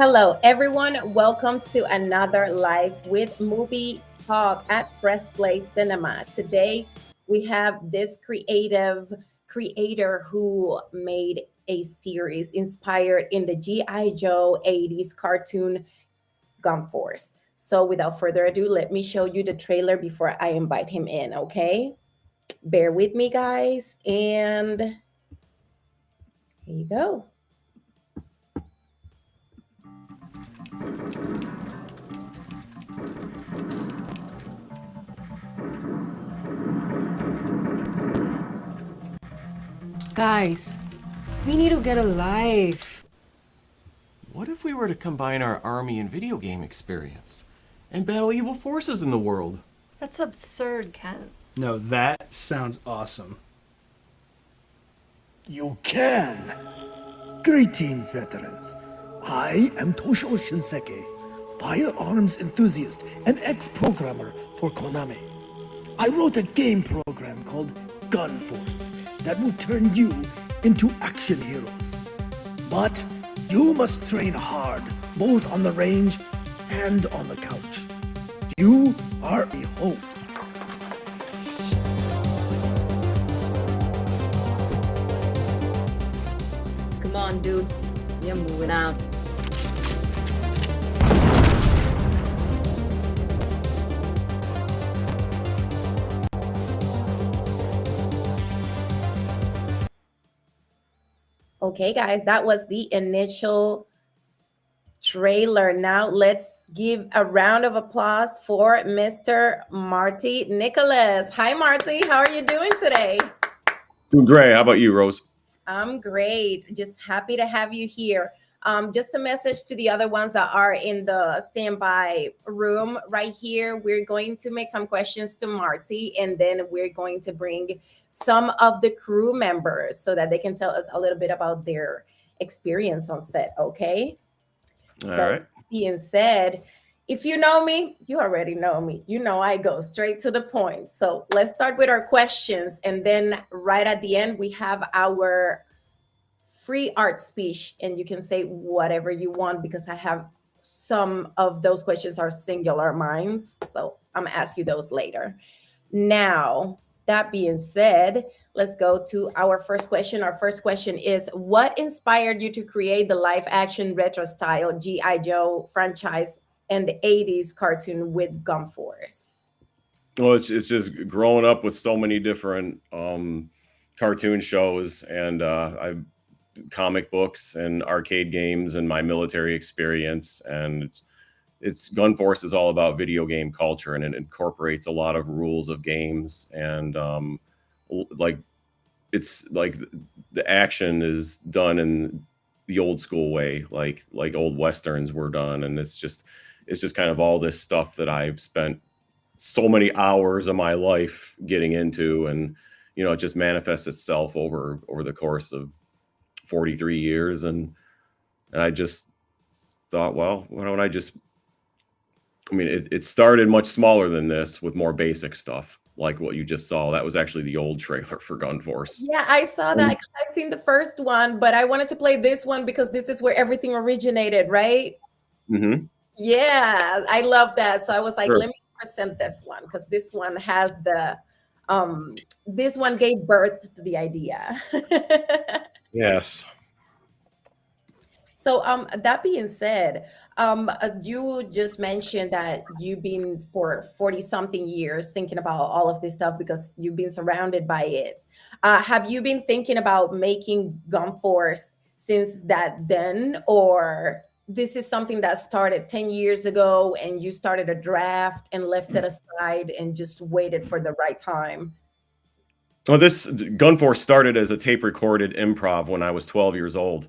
Hello, everyone. Welcome to another Live with Movie Talk at PressPlay Cinema. Today, we have this creative creator who made a series inspired in the G.I. Joe 80s cartoon GunForce. So, without further ado, let me show you the trailer before I invite him in, okay? Bear with me, guys. And here you go. Guys, we need to get a life. What if we were to combine our army and video game experience and battle evil forces in the world? That's absurd, Kent. No, that sounds awesome. You can! Greetings, veterans. I am Toshio Shinseki, firearms enthusiast and ex-programmer for Konami. I wrote a game program called GunForce that will turn you into action heroes. But you must train hard, both on the range and on the couch. You are a hope. Come on, dudes. You're moving out. Okay, guys, that was the initial trailer. Now let's give a round of applause for Mr. Marty Nicholas. Hi, Marty. How are you doing today? Doing great. How about you, Rose? I'm great. Just happy to have you here. Just a message to the other ones that are in the standby room right here. We're going to make some questions to Marty, and then we're going to bring some of the crew members so that they can tell us a little bit about their experience on set, okay? All right. Being said, if you know me, you already know me. You know I go straight to the point. So let's start with our questions. And then right at the end, we have our free art speech. And you can say whatever you want because I have some of those questions are singular minds. So I'm going to ask you those later. Now, that being said, let's go to our first question. Our first question is, what inspired you to create the live action retro style G.I. Joe franchise and the 80s cartoon with GunForce? Well, it's just growing up with so many different cartoon shows and comic books and arcade games and my military experience. And it's GunForce is all about video game culture, and it incorporates a lot of rules of games, and it's like the action is done in the old school way, like old westerns were done, and it's just kind of all this stuff that I've spent so many hours of my life getting into, and it just manifests itself over the course of 43 years, and I just thought, well, why don't I just it started much smaller than this with more basic stuff like what you just saw. That was actually the old trailer for GunForce. Yeah, I saw that. I've seen the first one, but I wanted to play this one because this is where everything originated, right? Mm-hmm. Yeah, I love that. So I was like, Sure. let me present this one because this one has the this one gave birth to the idea. Yes. So that being said, you just mentioned that you've been for 40 something years thinking about all of this stuff because you've been surrounded by it. Have you been thinking about making GunForce since that then, or this is something that started 10 years ago and you started a draft and left it aside and just waited for the right time? Well, this GunForce started as a tape recorded improv when I was 12 years old.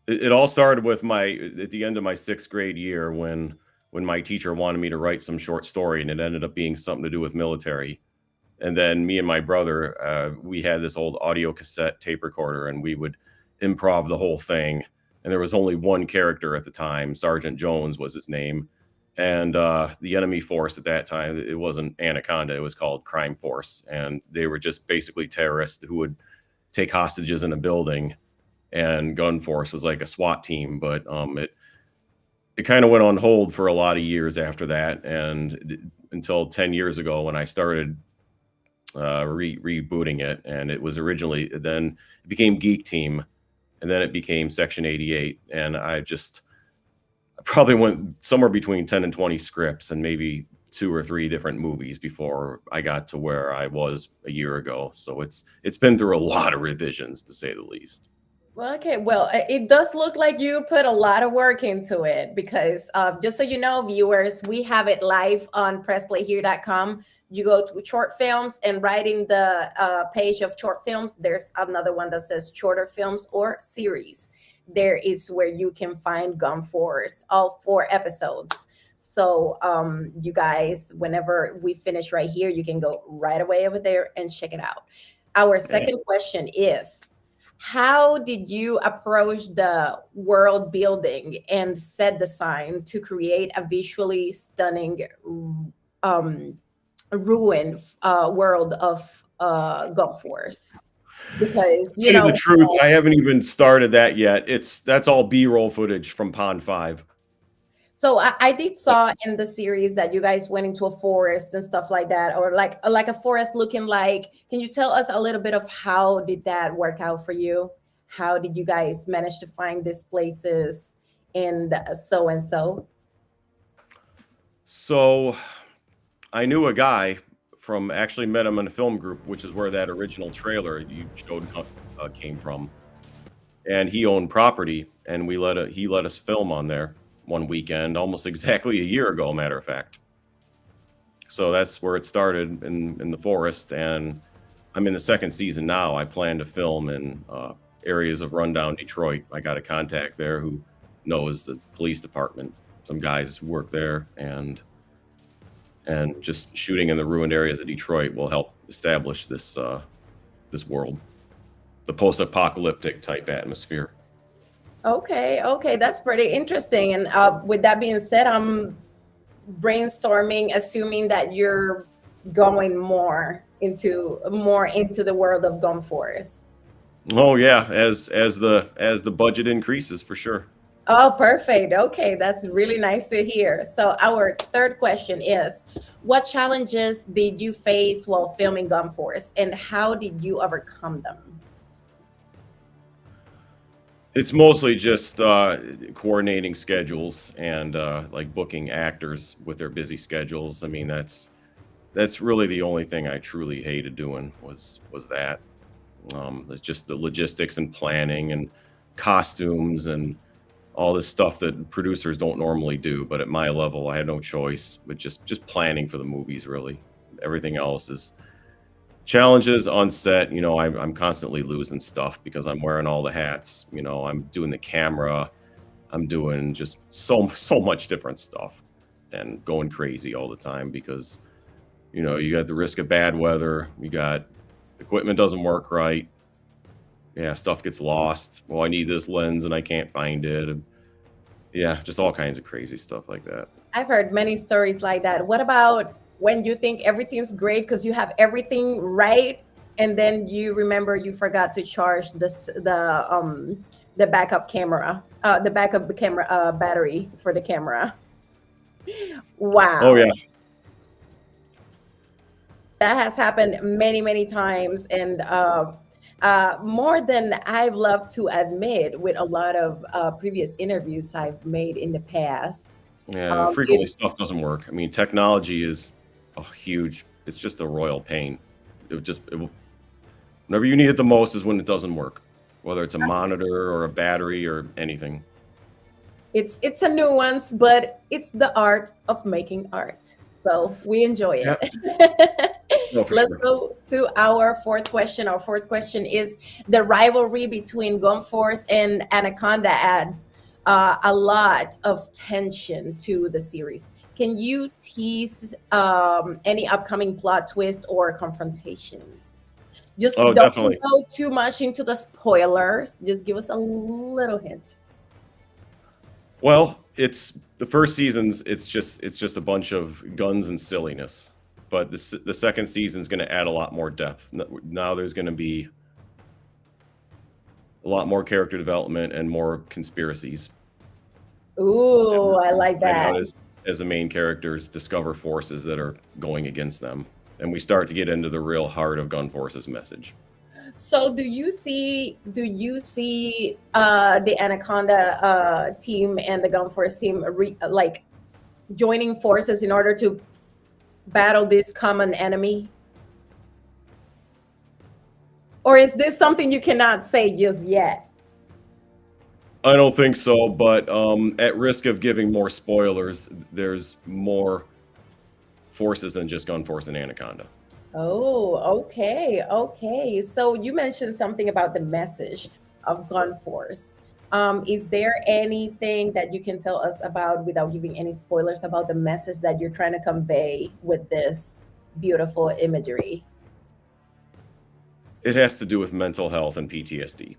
It all started with at the end of my 6th grade year when my teacher wanted me to write some short story, and it ended up being something to do with military. And then me and my brother, we had this old audio cassette tape recorder, and we would improv the whole thing. And there was only one character at the time. Sergeant Jones was his name. And the enemy force at that time, it wasn't Anaconda, it was called Crime Force. And they were just basically terrorists who would take hostages in a building. And GunForce was like a SWAT team, but it kind of went on hold for a lot of years after that, and until 10 years ago when I started rebooting it. And it was originally, then it became Geek Team, and then it became Section 88. And I probably went somewhere between 10 and 20 scripts and maybe 2 or 3 different movies before I got to where I was a year ago. So it's been through a lot of revisions, to say the least. Well, okay. Well, it does look like you put a lot of work into it because just so you know, viewers, we have it live on PressPlayHere.com. You go to short films, and right in the page of short films, there's another one that says shorter films or series. There is where you can find GunForce, all 4 episodes. So you guys, whenever we finish right here, you can go right away over there and check it out. Our second question is, how did you approach the world building and set design to create a visually stunning ruined world of GunForce? Because To tell you the truth, I haven't even started that yet. That's all B-roll footage from Pond 5. So I did saw in the series that you guys went into a forest and stuff like that, or like a forest looking like. Can you tell us a little bit of how did that work out for you? How did you guys manage to find these places and so and so? So I knew a guy actually met him in a film group, which is where that original trailer you showed came from. And he owned property, and he let us film on there one weekend, almost exactly a year ago, matter of fact. So that's where it started, in the forest. And I'm in the 2nd season now. I plan to film in areas of rundown Detroit. I got a contact there who knows the police department. Some guys who work there, and just shooting in the ruined areas of Detroit will help establish this world, the post-apocalyptic type atmosphere. Okay, that's pretty interesting. And with that being said, I'm brainstorming, assuming that you're going more into the world of GunForce. Oh yeah, as the budget increases, for sure. Oh, perfect. Okay, that's really nice to hear. So our third question is, what challenges did you face while filming GunForce, and how did you overcome them? It's mostly just coordinating schedules and like booking actors with their busy schedules. I mean, that's really the only thing I truly hated doing was that. It's just the logistics and planning and costumes and all this stuff that producers don't normally do. But at my level, I had no choice but just planning for the movies, really. Everything else is challenges on set. I'm constantly losing stuff because I'm wearing all the hats. I'm doing the camera, I'm doing just so much different stuff and going crazy all the time because you got the risk of bad weather, you got equipment doesn't work right, stuff gets lost. Well, I need this lens and I can't find it. Just all kinds of crazy stuff like that. I've heard many stories like that. What about when you think everything's great because you have everything right, and then you remember you forgot to charge the backup camera, battery for the camera? Wow. Oh yeah. That has happened many times, and more than I've loved to admit with a lot of previous interviews I've made in the past. Frequently stuff doesn't work. I mean, technology is huge. It's just a royal pain. Whenever you need it the most is when it doesn't work, whether it's a monitor or a battery or anything. It's a nuance, but it's the art of making art. So we enjoy it. Yep. No, Let's sure. go to our fourth question. Our fourth question is, the rivalry between GunForce and Anaconda adds a lot of tension to the series. Can you tease any upcoming plot twist or confrontations? Just don't definitely. go too much into the spoilers. Just give us a little hint. Well, it's the first season's. It's just a bunch of guns and silliness. But the second season's going to add a lot more depth. Now there's going to be a lot more character development and more conspiracies. Ooh, I like Find that. out as the main characters discover forces that are going against them, and we start to get into the real heart of GunForce's message. So do you see the Anaconda team and the GunForce team like joining forces in order to battle this common enemy? Or is this something you cannot say just yet? I don't think so, but at risk of giving more spoilers, there's more forces than just GunForce and Anaconda. Oh, okay, okay. So you mentioned something about the message of GunForce. Is there anything that you can tell us about, without giving any spoilers, about the message that you're trying to convey with this beautiful imagery? It has to do with mental health and PTSD.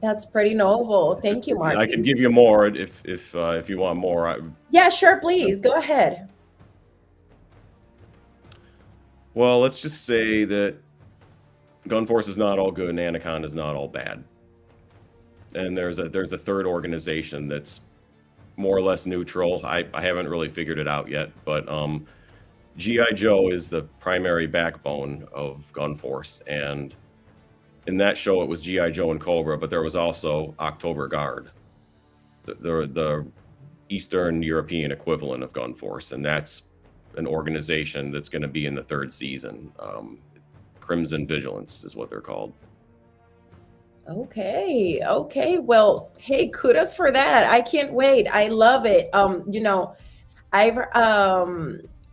That's pretty noble. Thank you, Marty. I can give you more if you want more. Yeah, sure, please. Go ahead. Well, let's just say that GunForce is not all good and Anaconda is not all bad. And there's a third organization that's more or less neutral. I haven't really figured it out yet, but G.I. Joe is the primary backbone of GunForce, and in that show it was G.I. Joe and Cobra, but there was also October Guard, the Eastern European equivalent of GunForce, and that's an organization that's going to be in the third season. Crimson Vigilance is what they're called. Okay, okay. Well, hey, kudos for that. I can't wait. I love it. I've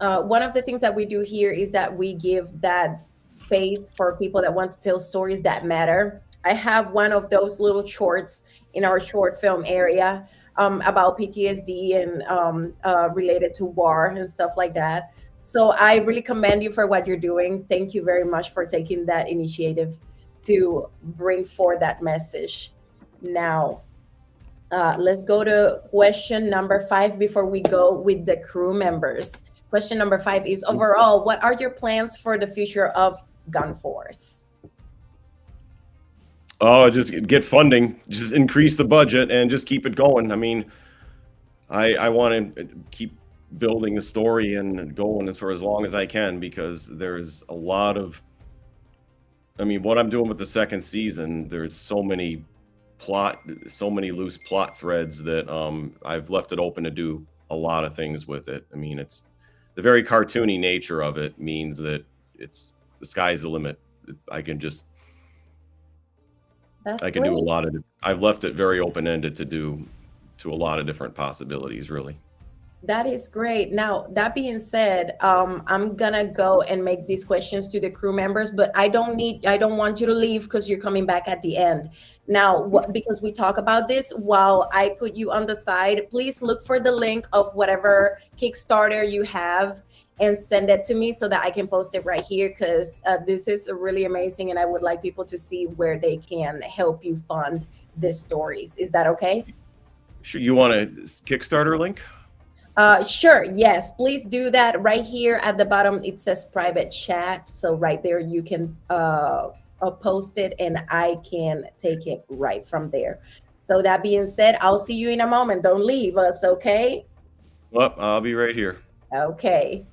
one of the things that we do here is that we give that space for people that want to tell stories that matter. I have one of those little shorts in our short film area about PTSD and related to war and stuff like that. So I really commend you for what you're doing. Thank you very much for taking that initiative to bring forth that message. Now, let's go to question number 5 before we go with the crew members. Question number 5 is, overall, what are your plans for the future of GunForce? Oh, just get funding, just increase the budget, and just keep it going. I mean, I want to keep building the story and going for as long as I can, because there's a lot of, I mean, what I'm doing with the second season, there's so many loose plot threads that I've left it open to do a lot of things with it. I mean, it's the very cartoony nature of it means that it's the sky's the limit. I can just That's I can great. do a lot of, I've left it very open-ended to do to a lot of different possibilities, really. That is great. Now, that being said, I'm gonna go and make these questions to the crew members, but I don't want you to leave because you're coming back at the end. Now, because we talk about this while I put you on the side, please look for the link of whatever Kickstarter you have and send it to me so that I can post it right here, because this is really amazing and I would like people to see where they can help you fund these stories. Is that okay? Sure. You want a Kickstarter link? Sure. Yes, please do that. Right here at the bottom, it says private chat. So right there, you can post it and I can take it right from there. So that being said, I'll see you in a moment. Don't leave us, okay? Well, I'll be right here. Okay.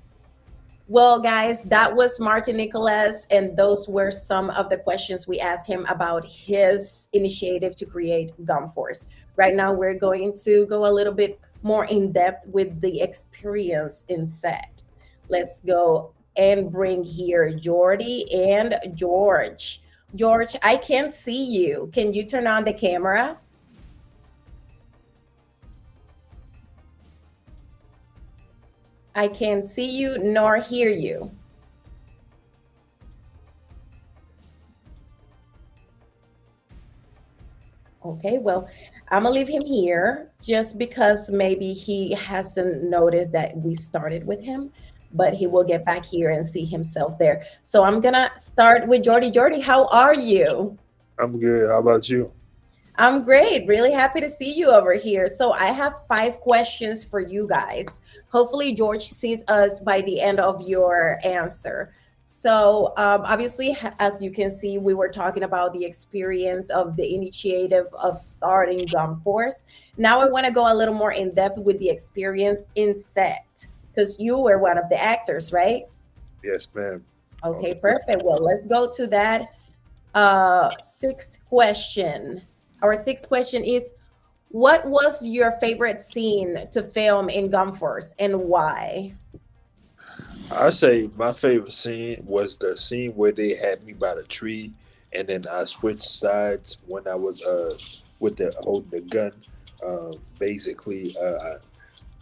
Well, guys, that was Martin Nicholas, and those were some of the questions we asked him about his initiative to create GunForce. Right now, we're going to go a little bit more in depth with the experience in set. Let's go and bring here Jordy and George. George, I can't see you. Can you turn on the camera? I can't see you nor hear you. Okay, well, I'm gonna leave him here just because maybe he hasn't noticed that we started with him, but he will get back here and see himself there. So I'm gonna start with Jordy. Jordy, how are you? I'm good. How about you? I'm great. Really happy to see you over here. So I have 5 questions for you guys. Hopefully George sees us by the end of your answer. So obviously, as you can see, we were talking about the experience of the initiative of starting GunForce. Now I want to go a little more in depth with the experience in set, because you were one of the actors, right? Yes, ma'am. Okay, perfect. Well, let's go to that sixth question. Our sixth question is, what was your favorite scene to film in GunForce and why? I say my favorite scene was the scene where they had me by the tree, and then I switched sides when I was with the holding the gun. Basically,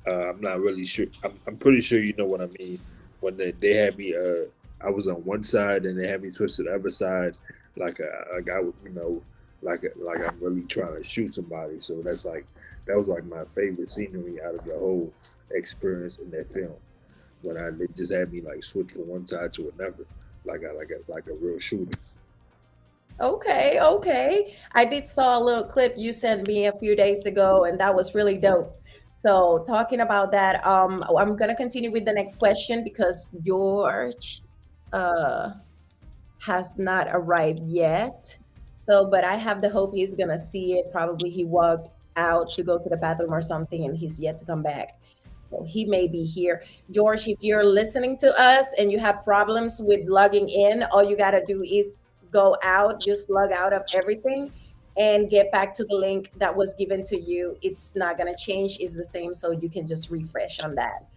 I'm not really sure. I'm pretty sure you know what I mean. When they had me, I was on one side and they had me switch to the other side, like I would, like I'm really trying to shoot somebody. So that was like my favorite scenery out of the whole experience in that film. When they just had me like switch from one side to another, like a real shooter. Okay, okay. I did saw a little clip you sent me a few days ago, and that was really dope. So talking about that, I'm gonna continue with the next question because George uh has not arrived yet. So, but I have the hope he's gonna see it. Probably he walked out to go to the bathroom or something, and he's yet to come back. So he may be here. George, if you're listening to us and you have problems with logging in, all you gotta do is go out, just log out of everything and get back to the link that was given to you. It's not gonna change, it's the same, so you can just refresh on that.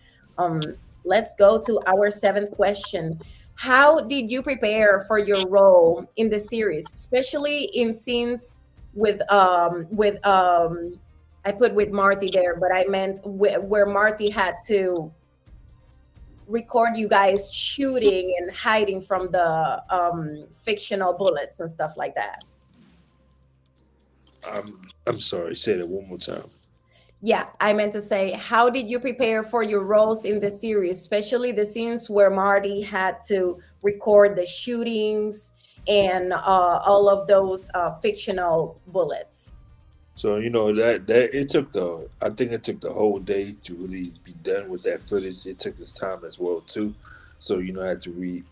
Let's go to our seventh question. How did you prepare for your role in the series, especially in scenes with I put with Marty there, but I meant where Marty had to record you guys shooting and hiding from the fictional bullets and stuff like that. I'm sorry. Say that one more time. Yeah, I meant to say, how did you prepare for your roles in the series, especially the scenes where Marty had to record the shootings and all of those fictional bullets? So that it took the I think it took the whole day to really be done with that footage. It took its time as well too. So I had to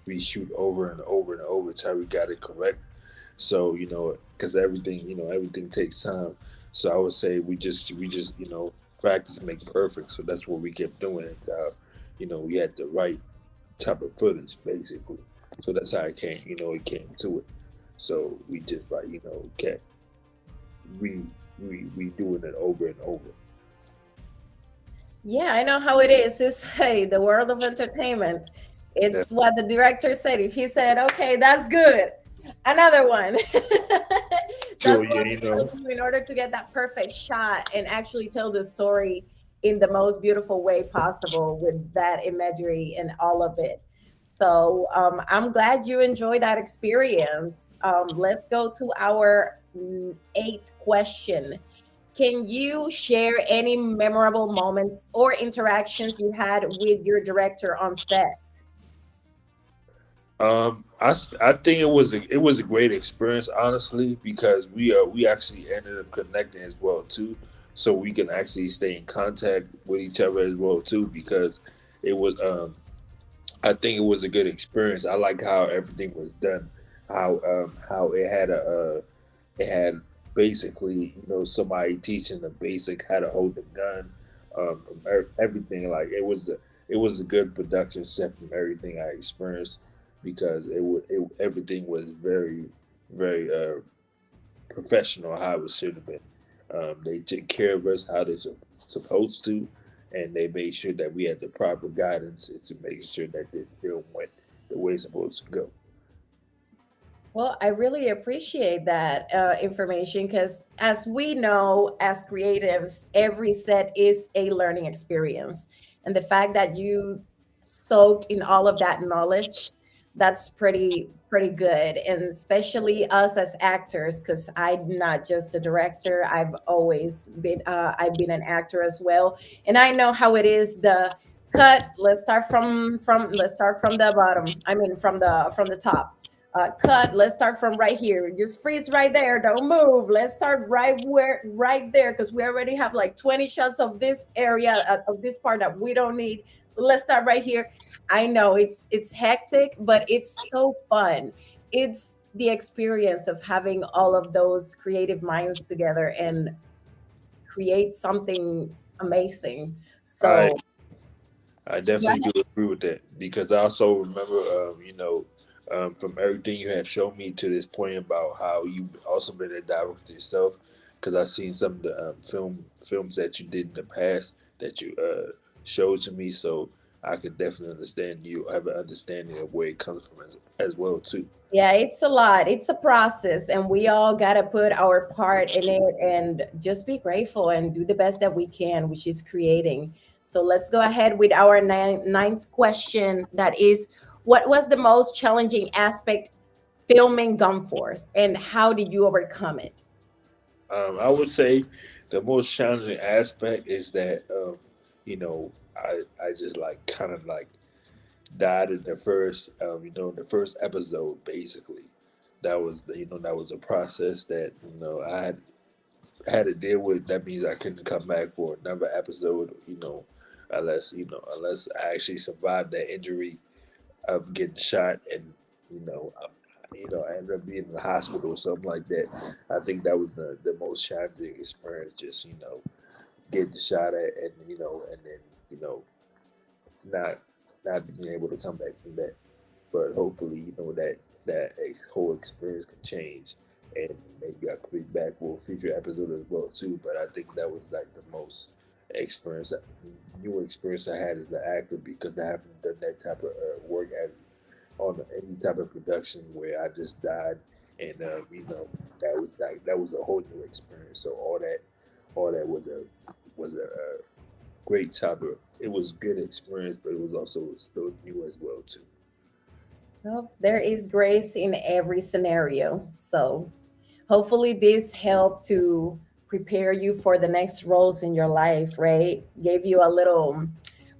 reshoot over and over and over until we got it correct. So because everything takes time. So I would say we just practice make perfect. So that's what we kept doing until we had the right type of footage basically. So that's how it came to it. So we just kept re we doing it over and over. Yeah, I know how it is. It's hey, the world of entertainment. Yeah. It's what the director said. If he said, "Okay, that's good," another one. So That's yeah, what we try to do in order to get that perfect shot and actually tell the story in the most beautiful way possible with that imagery and all of it. So I'm glad you enjoyed that experience. Let's go to our eighth question. Can you share any memorable moments or interactions you had with your director on set? I think it was a great experience, honestly, because we actually ended up connecting as well too, so we can actually stay in contact with each other as well too, because it was I think it was a good experience. I like how everything was done, how it had basically somebody teaching the basic how to hold the gun, from everything. Like it was a good production set from everything I experienced, because everything was very very professional how it should have been. They took care of us how they're supposed to, and they made sure that we had the proper guidance to make sure that this film went the way it's supposed to go. Well, I really appreciate that information because, as we know, as creatives, every set is a learning experience. And the fact that you soaked in all of that knowledge, that's pretty good. And especially us as actors, because I'm not just a director. I've been an actor as well, and I know how it is. The cut. Let's start from let's start from the bottom. I mean, from the top. Cut. Let's start from right here. Just freeze right there. Don't move. Let's start right there, because we already have like 20 shots of this area, of this part that we don't need. So let's start right here. I know it's hectic, but it's so fun. It's the experience of having all of those creative minds together and create something amazing. I So I yeah, definitely do agree with that because I also remember, from everything you have shown me to this point about how you've also been a director yourself. Because I've seen some of the films that you did in the past that you showed to me, so I could definitely understand you have an understanding of where it comes from as well too. yeah, it's a lot. It's a process, and we all got to put our part in it and just be grateful and do the best that we can, which is creating. So let's go ahead with our ninth question. That is, what was the most challenging aspect filming GunForce, and how did you overcome it? I would say the most challenging aspect is that I just like kind of like died in the first the first episode basically. That was that was a process that I had to deal with. That means I couldn't come back for another episode, unless I actually survived that injury of getting shot, and you know I, I ended up being in the hospital or something like that. I think that was the most challenging experience, just getting shot at, and and then you know not not being able to come back from that. But hopefully, that whole experience can change, and maybe I could be back for a future episode as well too. But I think that was like the most experience, new experience I had as an actor because I haven't done that type of work on any type of production where I just died, and that was a whole new experience. So all that was a great type of, it was good experience, but it was also still new as well too. Well, there is grace in every scenario. So hopefully this helped to prepare you for the next roles in your life, right? Gave you a little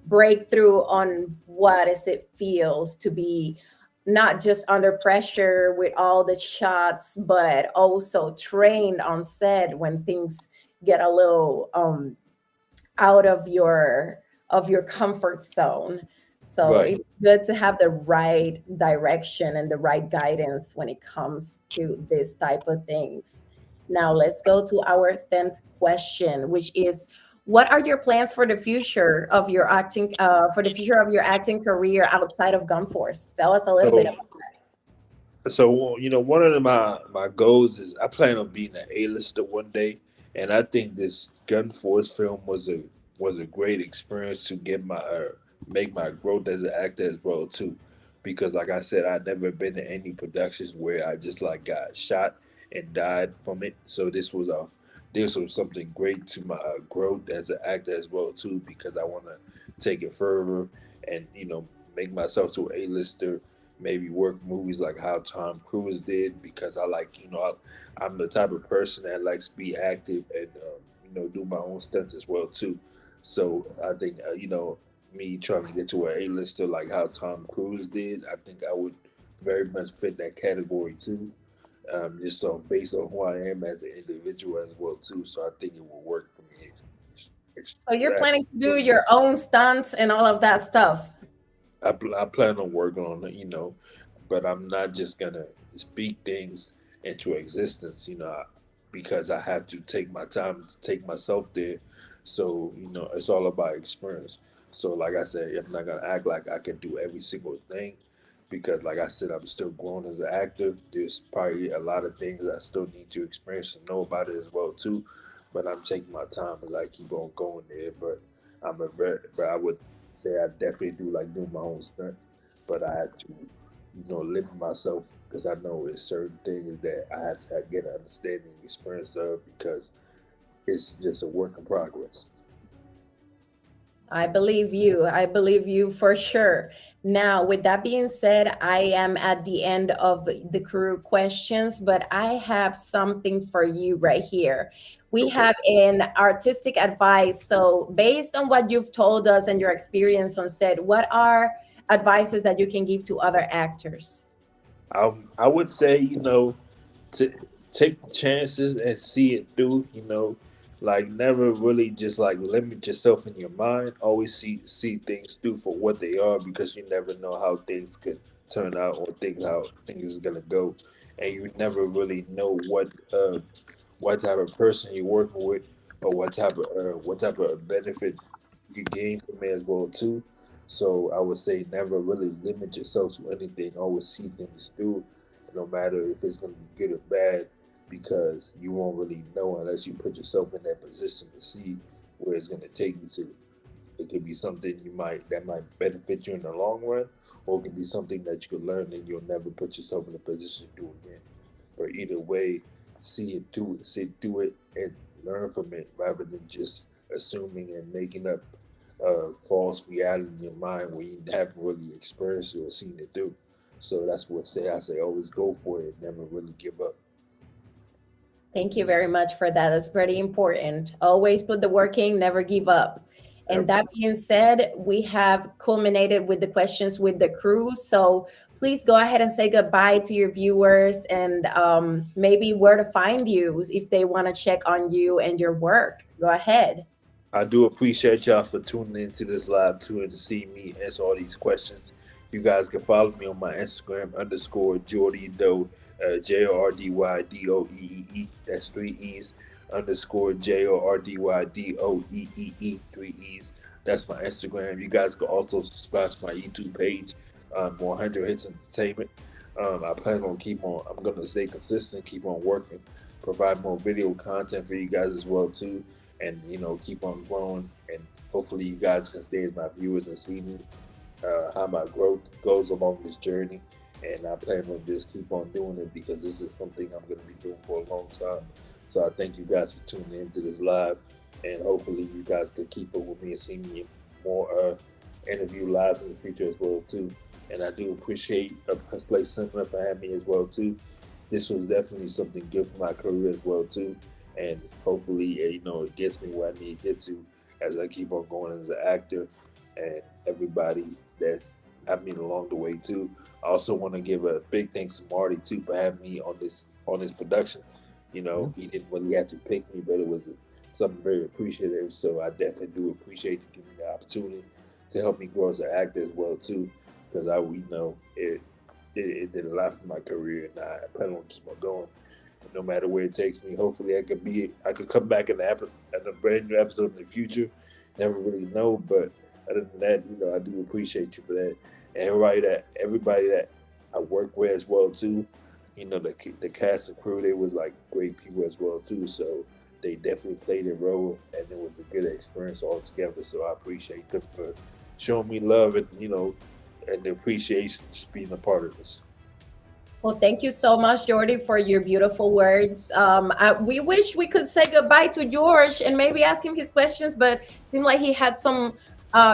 breakthrough on what is it feels to be not just under pressure with all the shots, but also trained on set when things get a little out of your comfort zone. So Right. it's good to have the right direction and the right guidance when it comes to this type of things. Now let's go to our 10th question, which is, what are your plans for the future of your acting, for the future of your acting career outside of GunForce? Tell us a little bit So about. one of my goals is I plan on being an A-lister one day, and I think this Gun Force film was a great experience to get my make my growth as an actor as well too, because like I said, I'd never been in any productions where I just like got shot and died from it. So this was something great to my growth as an actor as well too, because I want to take it further and make myself to an A-lister, maybe work movies like how Tom Cruise did, because I like, I'm the type of person that likes to be active and, do my own stunts as well too. So I think, me trying to get to an A-lister like how Tom Cruise did, I think I would very much fit that category too. Just so based on who I am as an individual as well too. So I think it will work for me. So you're Exactly. planning to do your own stunts and all of that stuff. I plan on working on it, but I'm not just gonna speak things into existence, because I have to take my time to take myself there. So, it's all about experience. So, like I said, I'm not gonna act like I can do every single thing because, like I said, I'm still growing as an actor. There's probably a lot of things I still need to experience and know about it as well too. But I'm taking my time as I keep on going there. But I would say I definitely do like doing my own stunt, but I have to, limit myself because I know it's certain things that I have to get an understanding, experience of because it's just a work in progress. I believe you. I believe you for sure. Now, with that being said, I am at the end of the crew questions, but I have something for you right here. We Okay. have an artistic advice. So, based on what you've told us and your experience on set, what are advices that you can give to other actors? I would say, to take chances and see it through. Like never really just like limit yourself in your mind. Always see things through for what they are, because you never know how things could turn out, or things how things is gonna go, and you never really know what type of person you're working with, or what type of benefit you could gain from it as well too. So I would say never really limit yourself to anything. Always see things through, no matter if it's going to be good or bad, because you won't really know unless you put yourself in that position to see where it's going to take you to. It could be something that might benefit you in the long run, or it could be something that you could learn and you'll never put yourself in a position to do again. But either way, see through it, and learn from it, rather than just assuming and making up false reality in your mind where you haven't really experienced it or seen it through. So that's what I say always go for it, never really give up. Thank you very much for that. That's pretty important. Always put the work in, never give up. And Ever. that being said, we have culminated with the questions with the crew. So please go ahead and say goodbye to your viewers, and maybe where to find you if they want to check on you and your work. Go ahead. I do appreciate y'all for tuning into this live too, and to see me answer all these questions. You guys can follow me on my Instagram _Jordy Doe, JORDYDOEEE. That's three E's. _JORDYDOEEE, three E's. That's my Instagram. You guys can also subscribe to my YouTube page, 100 Hits Entertainment. I plan on I'm gonna stay consistent, keep on working, provide more video content for you guys as well too, and keep on growing, and hopefully you guys can stay as my viewers and see me, how my growth goes along this journey. And I plan on just keep on doing it, because this is something I'm going to be doing for a long time. So I thank you guys for tuning into this live, and hopefully you guys can keep up with me and see me in more interview lives in the future as well too. And I do appreciate PressPlay Seminar for having me as well too. This was definitely something good for my career as well too, and hopefully it gets me where I need to get to as I keep on going as an actor, and everybody that's helped me along the way too. I also want to give a big thanks to Marty too for having me on this production. He didn't really have to pick me, but it was something very appreciative. So I definitely do appreciate you giving me the opportunity to help me grow as an actor as well too, because it did a lot for my career, and I plan on keep on going. No matter where it takes me, hopefully I could come back in a brand new episode in the future. Never really know, but other than that, I do appreciate you for that. And everybody that I work with as well too, the cast and crew, they was like great people as well too. So they definitely played a role, and it was a good experience altogether. So I appreciate them for showing me love, and and the appreciation just being a part of this. Well, thank you so much, Jordy, for your beautiful words. We wish we could say goodbye to George and maybe ask him his questions, but it seemed like he had some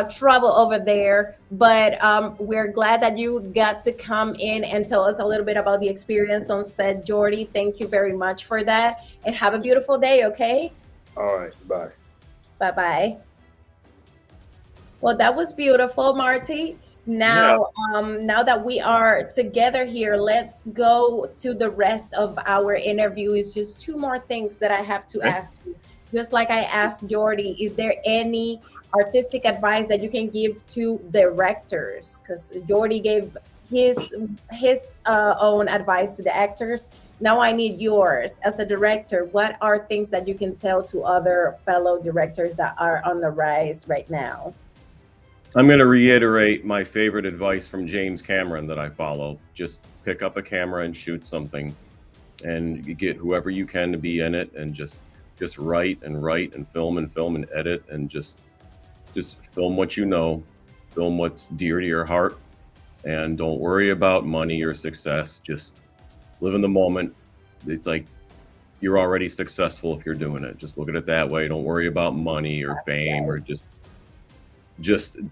trouble over there. But we're glad that you got to come in and tell us a little bit about the experience on set, Jordy. Thank you very much for that, and have a beautiful day, okay? All right, bye. Bye-bye. Well, that was beautiful, Marty. Now, now that we are together here, let's go to the rest of our interview. It's just two more things that I have to ask you. Just like I asked Jordy, is there any artistic advice that you can give to directors? Because Jordy gave his own advice to the actors. Now I need yours as a director. What are things that you can tell to other fellow directors that are on the rise right now? I'm going to reiterate my favorite advice from James Cameron that I follow. Just pick up a camera and shoot something, and you get whoever you can to be in it, and just write and film and edit, and just film what you know, film what's dear to your heart, and don't worry about money or success. Just live in the moment. It's like you're already successful if you're doing it. Just look at it that way. Don't worry about money or fame, or just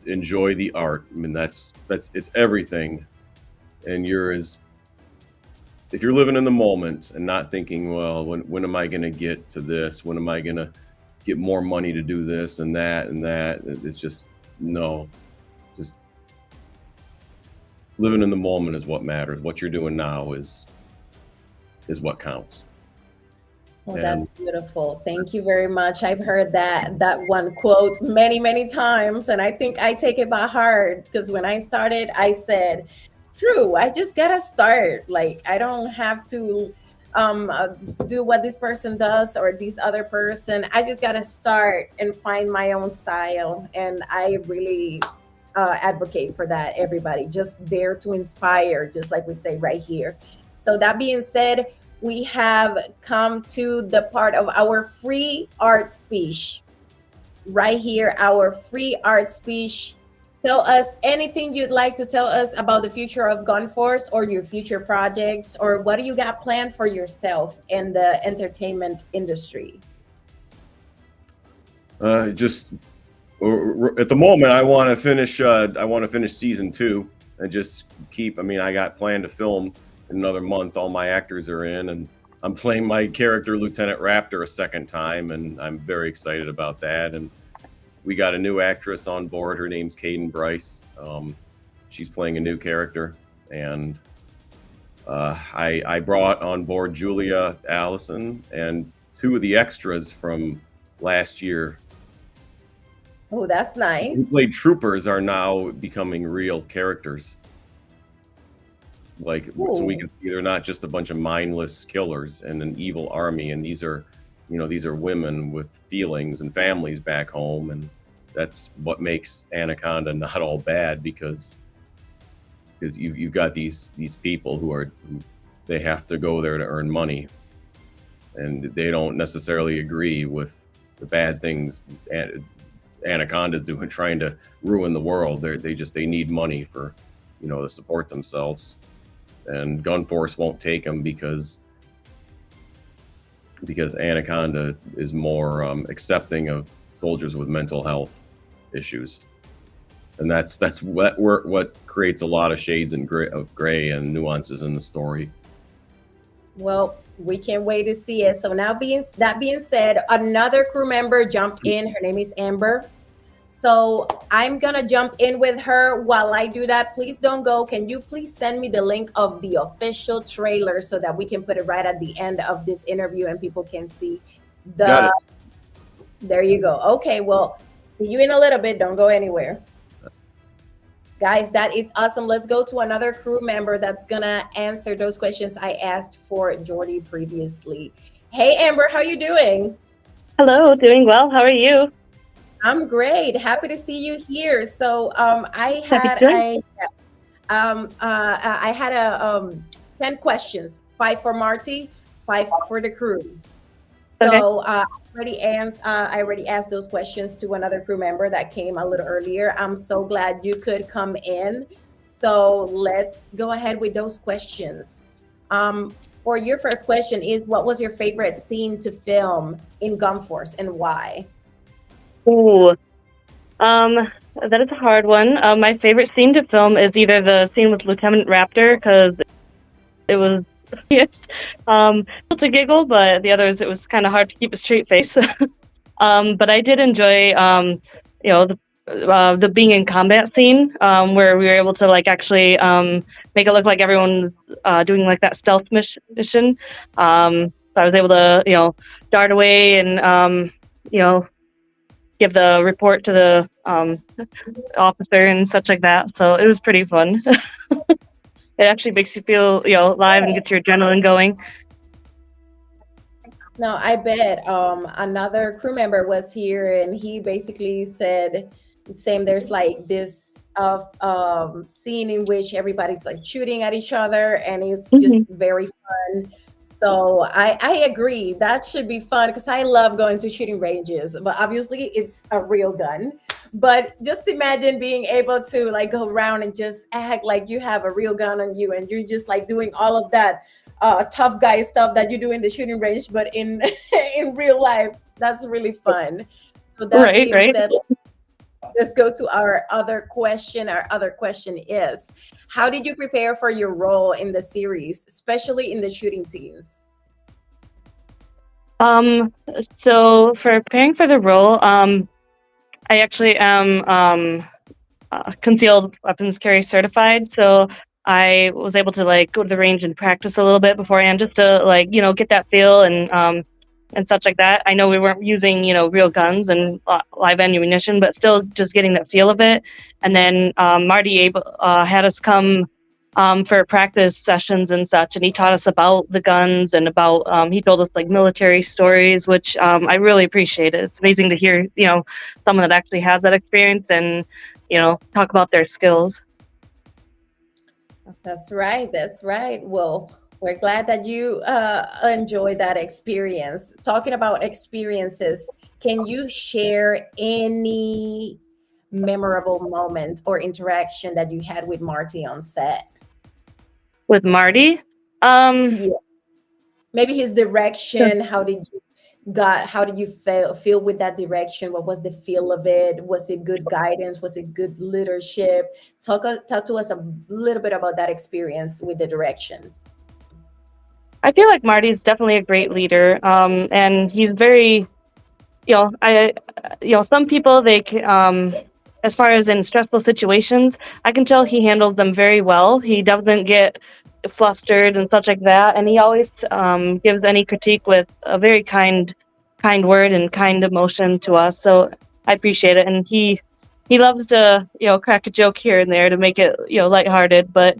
enjoy the art. I mean, that's it's everything. And if you're living in the moment and not thinking, well, when am I going to get to this? When am I going to get more money to do this and that? It's just, no, just living in the moment is what matters. What you're doing now is what counts. Well, that's beautiful. Thank you very much. I've heard that one quote many times, and I think I take it by heart because when I started, I said, "True, I just gotta start. Like I don't have to do what this person does or this other person. I just gotta start and find my own style." And I really advocate for that. Everybody, just dare to inspire, just like we say right here. So that being said, we have come to the part of our free art speech. Right here, our free art speech. Tell us anything you'd like to tell us about the future of GunForce or your future projects, or what do you got planned for yourself in the entertainment industry? Just at the moment, I want to finish. I want to finish season 2 and just keep. I mean, I got planned to film in another month. All my actors are in, and I'm playing my character Lieutenant Raptor a second time, and I'm very excited about that. And we got a new actress on board. Her name's Katon Bryce. She's playing a new character, and I brought on board Julia Allison and 2 of the extras from last year. Oh, that's nice. Who played troopers are now becoming real characters. Like, so we can see they're not just a bunch of mindless killers and an evil army, and these are women with feelings and families back home, and that's what makes Anaconda not all bad, because you've got these people who they have to go there to earn money, and they don't necessarily agree with the bad things Anaconda's doing, trying to ruin the world. They need money for, to support themselves. And GunForce won't take them because Anaconda is more accepting of soldiers with mental health issues, and that's what creates a lot of shades and gray and nuances in the story. Well, we can't wait to see it. So now, that being said, another crew member jumped in. Her name is Amber. So I'm gonna jump in with her. While I do that, please don't go. Can you please send me the link of the official trailer so that we can put it right at the end of this interview and people can see Got it. There you go. Okay, well, see you in a little bit. Don't go anywhere. Guys, that is awesome. Let's go to another crew member that's gonna answer those questions I asked for Jordy previously. Hey, Amber, how you doing? Hello, doing well. How are you? I'm great. Happy to see you here. So I had 10 questions, 5 for Marty, 5 for the crew. So Okay. I already asked those questions to another crew member that came a little earlier. I'm so glad you could come in. So let's go ahead with those questions. For your first question is, what was your favorite scene to film in GunForce and why? Ooh, that is a hard one. My favorite scene to film is either the scene with Lieutenant Raptor, because it was yes, it's a giggle, but the others it was kind of hard to keep a straight face. But I did enjoy, the being in combat scene, where we were able to actually make it look like everyone was doing that stealth mission. So I was able to dart away and give the report to the officer and such like that. So it was pretty fun. It actually makes you feel alive and gets your adrenaline going. No, I bet. Another crew member was here and he basically said same, there's this scene in which everybody's shooting at each other and it's just very fun. So I agree, that should be fun because I love going to shooting ranges, but obviously it's a real gun. But just imagine being able to go around and just act like you have a real gun on you and you're just doing all of that tough guy stuff that you do in the shooting range, but in in real life. That's really fun. So that being said, let's go to our other question. Our other question is, how did you prepare for your role in the series, especially in the shooting scenes? So for preparing for the role, I actually am concealed weapons carry certified, so I was able to like go to the range and practice a little bit beforehand, just to like get that feel and such like that. I know we weren't using real guns and live ammunition, but still just getting that feel of it. And then Marty had us come for practice sessions and such, and he taught us about the guns and about he told us like military stories, which I really appreciated. It's amazing to hear someone that actually has that experience and talk about their skills. That's right. That's right. Well, we're glad that you enjoyed that experience. Talking about experiences, can you share any memorable moment or interaction that you had with Marty on set? With Marty, Yeah. Maybe his direction. How did you feel with that direction? What was the feel of it? Was it good guidance? Was it good leadership? Talk to us a little bit about that experience with the direction. I feel like Marty's definitely a great leader, and he's very, some people as far as in stressful situations, I can tell he handles them very well. He doesn't get flustered and such like that, and he always gives any critique with a very kind word and kind emotion to us. So I appreciate it, and he loves to crack a joke here and there to make it lighthearted, but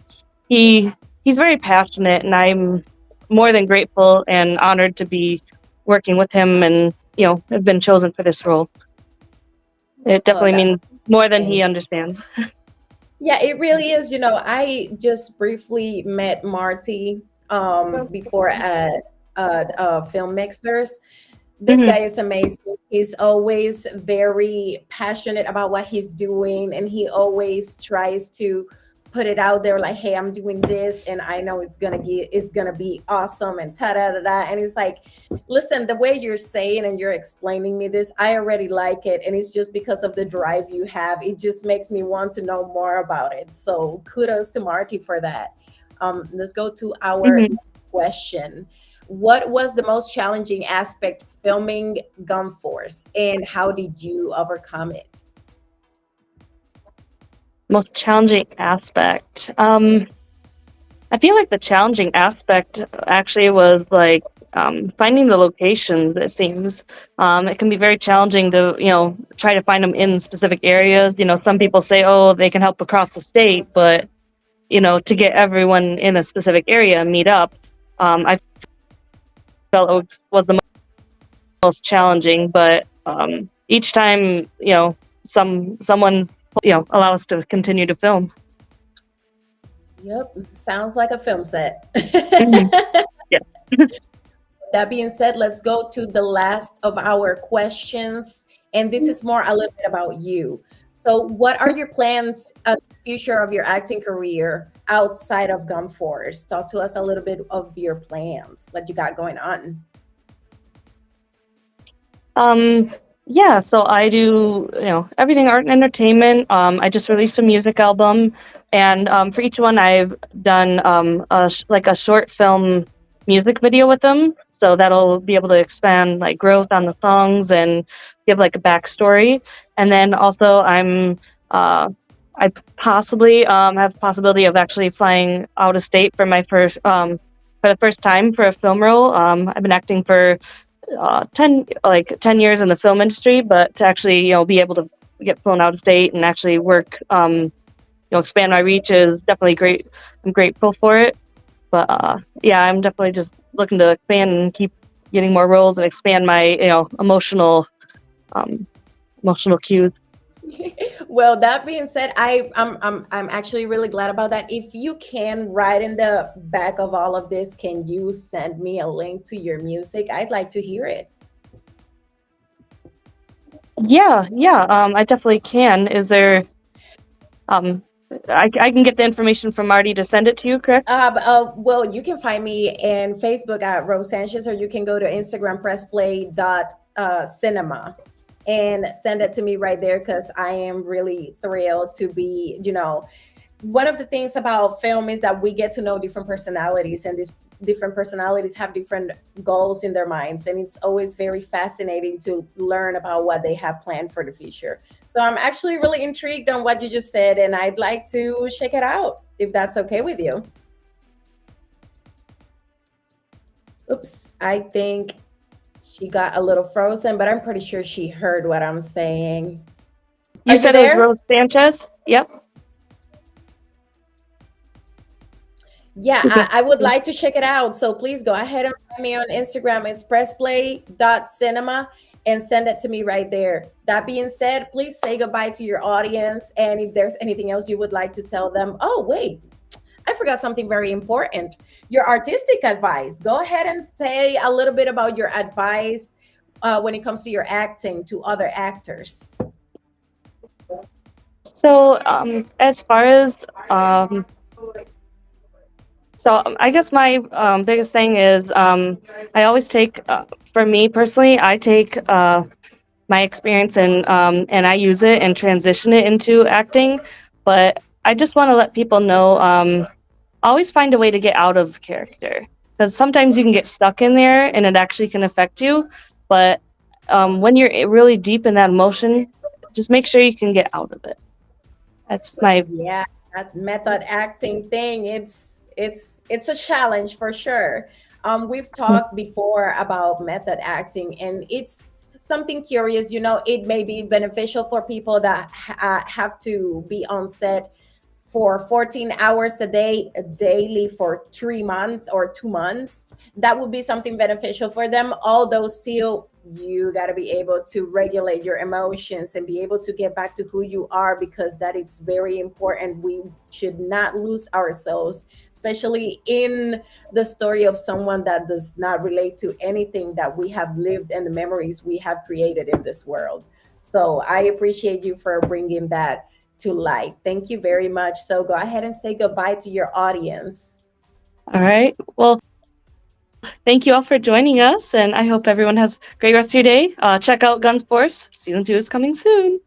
he's very passionate, and I'm more than grateful and honored to be working with him and have been chosen for this role. It definitely means more than he understands. Yeah, it really is. I just briefly met Marty before at Film Mixers. This guy is amazing. He's always very passionate about what he's doing, and he always tries to put it out there like, hey, I'm doing this and I know it's gonna be awesome and ta-da-da-da. And it's like, listen, the way you're saying and you're explaining me this, I already like it. And it's just because of the drive you have. It just makes me want to know more about it. So kudos to Marty for that. Let's go to our next question. What was the most challenging aspect filming GunForce, and how did you overcome it? Most challenging aspect. I feel like the challenging aspect actually was like finding the locations. It seems it can be very challenging to try to find them in specific areas. Some people say, oh, they can help across the state, but to get everyone in a specific area and meet up, I felt it was the most challenging. But each time, someone's allow us to continue to film. Yep, sounds like a film set. Yeah. That being said, let's go to the last of our questions. And this is more a little bit about you. So what are your plans of the future of your acting career outside of GunForce? Talk to us a little bit of your plans, what you got going on. Yeah, so I do, everything art and entertainment. I just released a music album, and for each one I've done a short film music video with them. So that'll be able to expand like growth on the songs and give like a backstory. And then also I possibly have the possibility of actually flying out of state for for the first time for a film role. I've been acting for 10 years in the film industry, but to actually be able to get flown out of state and actually work expand my reach is definitely great. I'm grateful for it, but yeah, I'm definitely just looking to expand and keep getting more roles and expand my emotional cues. Well, that being said, I'm actually really glad about that. If you can, right in the back of all of this, can you send me a link to your music? I'd like to hear it. Yeah, I definitely can. Is there I can get the information from Marty to send it to you, correct? Well, you can find me in Facebook at Rose Sanchez, or you can go to Instagram PressPlay.cinema and send it to me right there, because I am really thrilled to be, one of the things about film is that we get to know different personalities, and this different personalities have different goals in their minds, and it's always very fascinating to learn about what they have planned for the future. So I'm actually really intrigued on what you just said, and I'd like to check it out if that's okay with you. Oops, I think she got a little frozen, but I'm pretty sure she heard what I'm saying. You Are said you it was there? Rose Sanchez? Yep. Yeah, Okay. I would like to check it out. So please go ahead and find me on Instagram. It's pressplay.cinema and send it to me right there. That being said, please say goodbye to your audience. And if there's anything else you would like to tell them, oh, wait, I forgot something very important. Your artistic advice. Go ahead and say a little bit about your advice when it comes to your acting to other actors. So, as far as I guess my biggest thing is I always take, for me personally, I take my experience and I use it and transition it into acting. But I just want to let people know, always find a way to get out of character, because sometimes you can get stuck in there and it actually can affect you. But when you're really deep in that emotion, just make sure you can get out of it. That's my Yeah, that method acting thing, it's a challenge for sure. We've talked before about method acting, and it's something curious. It may be beneficial for people that have to be on set for 14 hours a day, daily for 3 months or 2 months. That would be something beneficial for them. Although still, you got to be able to regulate your emotions and be able to get back to who you are, because that is very important. We should not lose ourselves, especially in the story of someone that does not relate to anything that we have lived and the memories we have created in this world. So I appreciate you for bringing that to light. Thank you very much. So go ahead and say goodbye to your audience. All right. Well, thank you all for joining us, and I hope everyone has a great rest of your day. Check out GunForce. Season 2 is coming soon.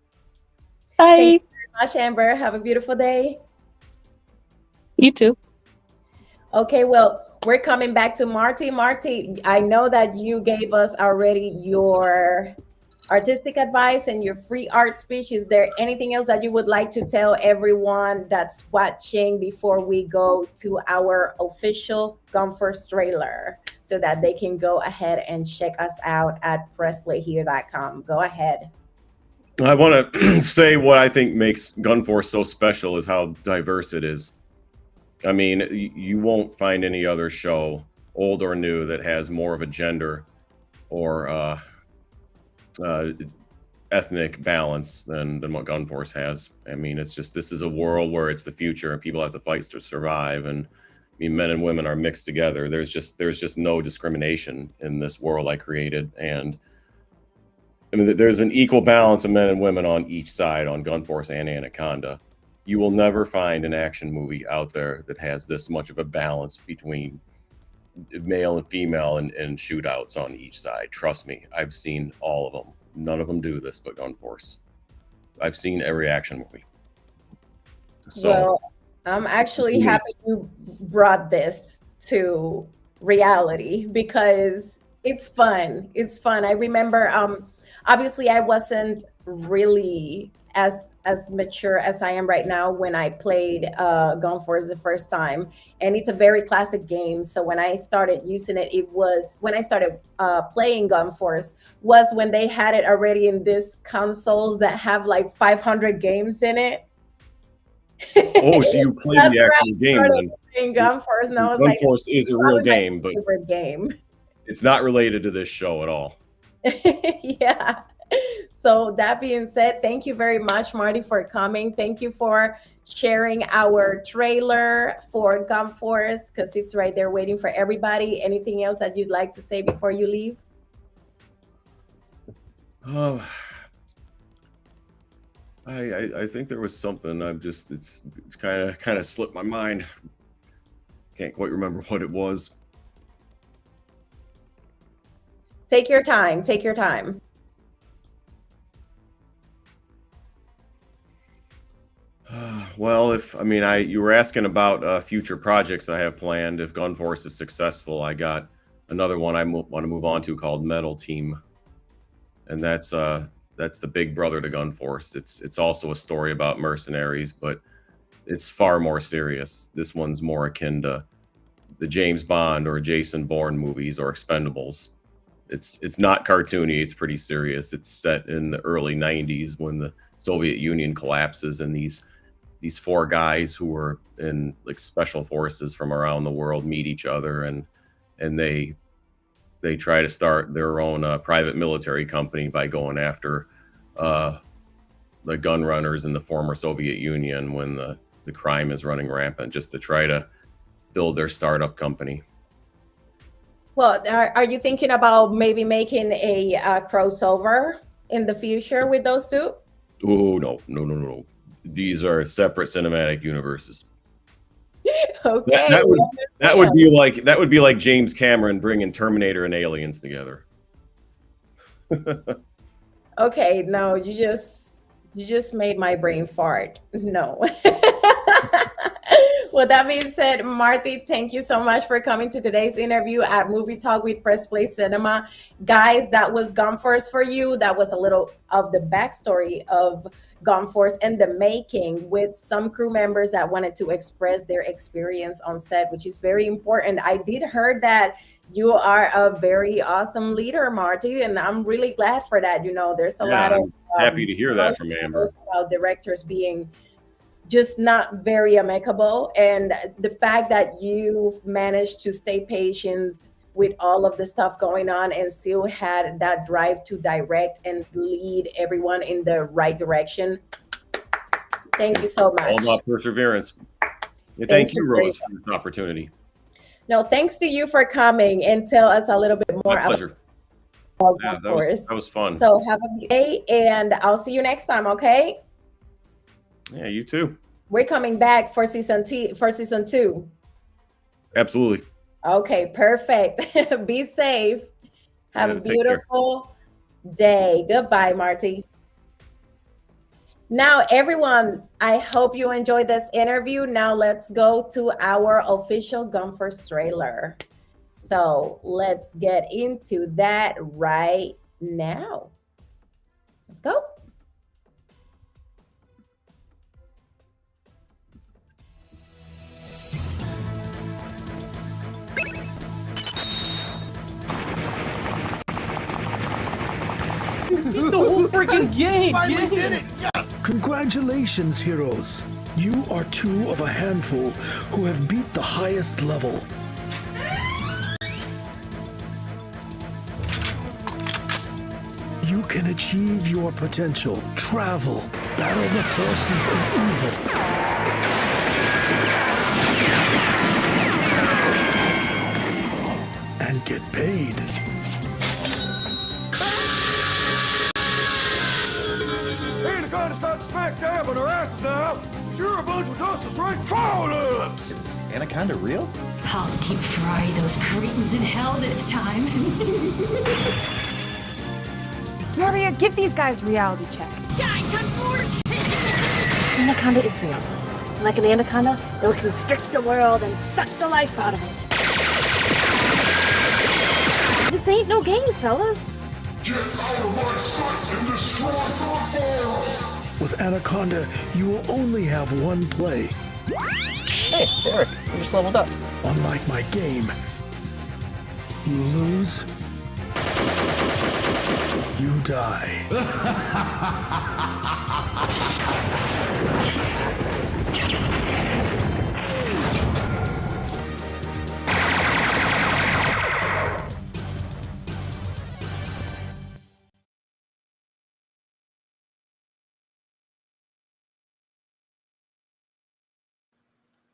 Bye. Thank you very much, Amber. Have a beautiful day. You too. Okay, well, we're coming back to Marty. Marty, I know that you gave us already your artistic advice and your free art speech. Is there anything else that you would like to tell everyone that's watching before we go to our official GunForce trailer so that they can go ahead and check us out at pressplayhere.com? Go ahead. I want to say what I think makes GunForce so special is how diverse it is. I mean, you won't find any other show, old or new, that has more of a gender or ethnic balance than what GunForce has. I mean, it's just, this is a world where it's the future and people have to fight to survive. And I mean, men and women are mixed together. There's just no discrimination in this world I created. And I mean, there's an equal balance of men and women on each side on GunForce and Anaconda. You will never find an action movie out there that has this much of a balance between male and female and shootouts on each side. Trust me, I've seen all of them. None of them do this but GunForce. I've seen every action movie. So, well, I'm actually happy you brought this to reality because it's fun. It's fun. I remember, obviously, I wasn't really as mature as I am right now when I played GunForce the first time, and it's a very classic game. So when I started using it, it was when I started playing GunForce was when they had it already in these consoles that have like 500 games in it. oh, so you played the actual game then? Playing GunForce, and I was GunForce is a real game, but favorite game. it's not related to this show at all. Yeah. So that being said, thank you very much, Marty, for coming. Thank you for sharing our trailer for GunForce, because it's right there waiting for everybody. Anything else that you'd like to say before you leave? Oh, I think there was something. It's kind of slipped my mind. Can't quite remember what it was. Take your time. Take your time. Well, you were asking about future projects I have planned. If GunForce is successful, I got another one I want to move on to called Metal Team, and that's the big brother to GunForce. It's also a story about mercenaries, but it's far more serious. This one's more akin to the James Bond or Jason Bourne movies or Expendables. It's not cartoony. It's pretty serious. It's set in the early '90s when the Soviet Union collapses, and these four guys who were in like special forces from around the world meet each other, and they try to start their own private military company by going after the gun runners in the former Soviet Union when the crime is running rampant, just to try to build their startup company. Well, are you thinking about maybe making a crossover in the future with those two? Oh, no. These are separate cinematic universes. Okay. That would be like James Cameron bringing Terminator and Aliens together. Okay, no, you just made my brain fart. No. Well, that being said, Marty, thank you so much for coming to today's interview at Movie Talk with PressPlay Cinema. Guys, that was GunForce for you. That was a little of the backstory of GunForce and the making, with some crew members that wanted to express their experience on set, which is very important. I did heard that you are a very awesome leader, Marty, and I'm really glad for that. There's a lot of happy to hear that from Amber. About directors being just not very amicable, and the fact that you've managed to stay patient with all of the stuff going on and still had that drive to direct and lead everyone in the right direction. Thank you so much. All about perseverance. Thank you, Rose, for this opportunity. No, thanks to you for coming and tell us a little bit more. My pleasure. About that was fun. So have a good day, and I'll see you next time, okay? Yeah, you too. We're coming back for season 2. Absolutely. Okay, perfect. Be safe. Have a beautiful day. Goodbye, Marty. Now, everyone, I hope you enjoyed this interview. Now let's go to our official GunForce trailer. So let's get into that right now. Let's go. The whole freaking game! Finally did it! Yes! Congratulations, heroes. You are two of a handful who have beat the highest level. You can achieve your potential, travel, battle the forces of evil. And get paid. Anaconda's got smack dab on our asses now. Sure, a bunch with us to straight follow-ups. Is Anaconda real? I'll deep fry those cretins in hell this time. Maria, give these guys reality check. Die, GunForce! Anaconda is real. Like an anaconda, it'll constrict the world and suck the life out of it. This ain't no game, fellas. Get out of my sight and destroy GunForce! With Anaconda, you will only have one play. Hey, Eric, you just leveled up. Unlike my game, you lose, you die.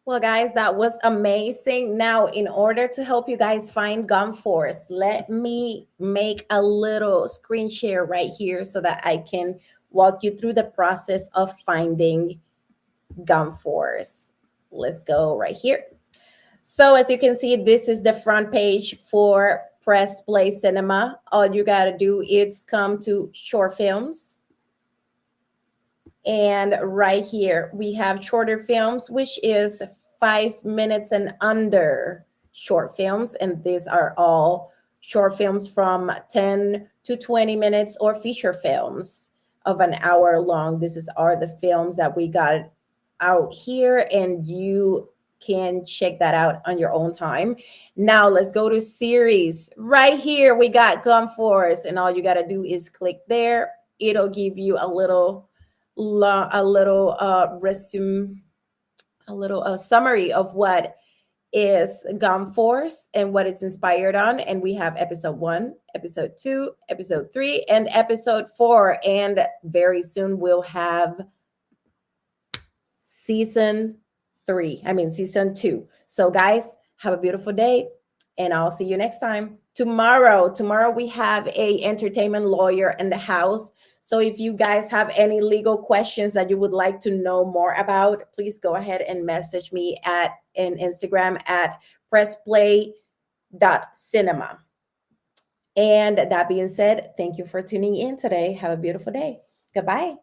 Well, guys, that was amazing. Now, in order to help you guys find GunForce, let me make a little screen share right here so that I can walk you through the process of finding GunForce. Let's go right here. So as you can see, this is the front page for PressPlay Cinema. All you got to do is come to short films. And right here, we have shorter films, which is 5 minutes and under short films. And these are all short films from 10 to 20 minutes or feature films of an hour long. Are the films that we got out here, and you can check that out on your own time. Now let's go to series. Right here, we got GunForce, and all you got to do is click there. It'll give you a little resume, a little summary of what is GunForce and what it's inspired on. And we have episode 1, episode 2, episode 3, and episode 4. And very soon we'll have season 2. So guys, have a beautiful day, and I'll see you next time. Tomorrow we have a entertainment lawyer in the house. So if you guys have any legal questions that you would like to know more about, please go ahead and message me in Instagram at PressPlay.cinema. And that being said, thank you for tuning in today. Have a beautiful day. Goodbye.